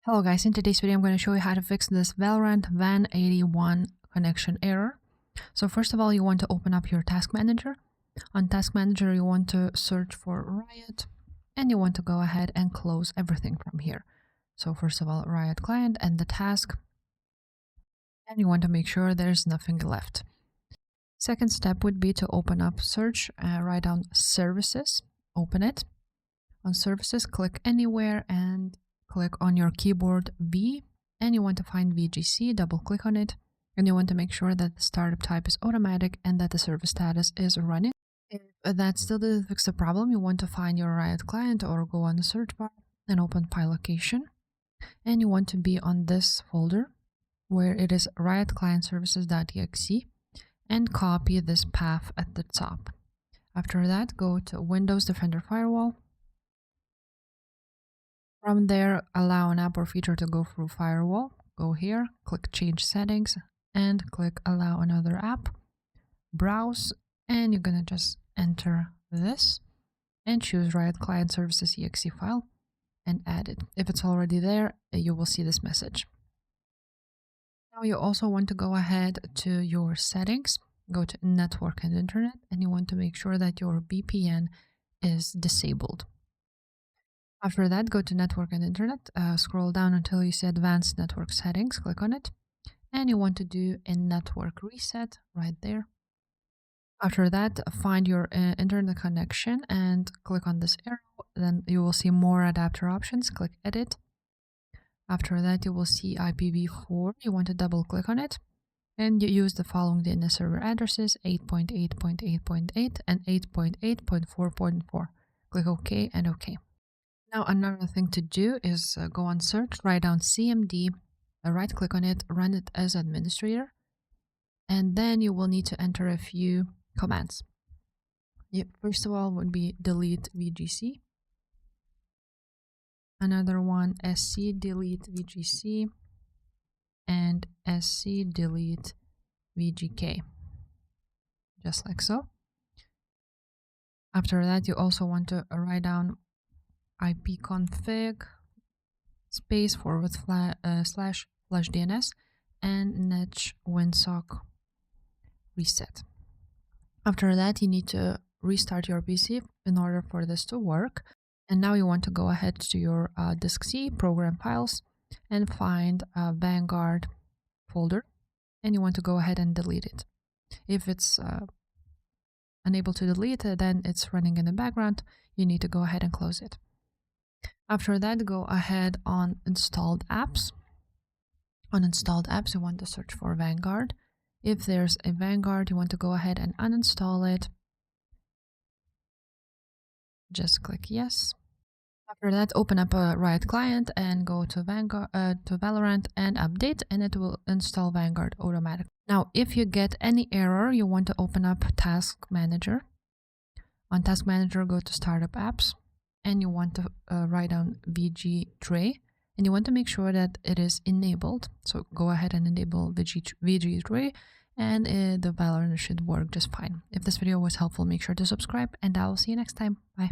Hello guys, in today's video I'm going to show you how to fix this Valorant WAN 81 connection error. So first of all, you want to open up your task manager. On task manager you want to search for Riot and you want to go ahead and close everything from here. So first of all, Riot client and the task, and you want to make sure there's nothing left. Second step would be to open up search, write down services, open it. On services, click anywhere and click on your keyboard V, and you want to find VGC, double click on it, and you want to make sure that the startup type is automatic and that the service status is running. If that still doesn't fix the problem, you want to find your Riot client or go on the search bar and open file location, and you want to be on this folder where it is Riot client services.exe and copy this path at the top. After that, go to Windows Defender Firewall. From there, allow an app or feature to go through firewall. Go here, click change settings and click allow another app. Browse, and you're gonna just enter this and choose Riot Client Services exe file and add it. If it's already there, you will see this message. Now you also want to go ahead to your settings, go to network and internet, and you want to make sure that your VPN is disabled. After that, go to network and internet, scroll down until you see advanced network settings, click on it, and you want to do a network reset right there. After that, find your internet connection and click on this arrow, then you will see more adapter options, click edit. After that, you will see IPv4, you want to double click on it, and you use the following DNS server addresses, 8.8.8.8 and 8.8.4.4. Click OK and OK. Now another thing to do is go on search, write down CMD, right click on it, run it as administrator, and then you will need to enter a few commands. First of all would be delete VGC, another one sc delete VGC, and sc delete VGK, just like so. After that, you also want to write down ipconfig space // DNS and netsh winsock reset. After that, you need to restart your PC in order for this to work. And now you want to go ahead to your disk C program files and find a Vanguard folder, and you want to go ahead and delete it. If it's unable to delete it, then it's running in the background, you need to go ahead and close it. After that, go ahead on installed apps. On installed apps, you want to search for Vanguard. If there's a Vanguard, you want to go ahead and uninstall it. Just click yes. After that, open up a Riot client and go to Valorant and update, and it will install Vanguard automatically. Now, if you get any error, you want to open up Task Manager. On Task Manager, go to Startup Apps, and you want to write down VG Tray, and you want to make sure that it is enabled. So go ahead and enable VG Tray, and the Valorant should work just fine. If this video was helpful, make sure to subscribe, and I will see you next time. Bye.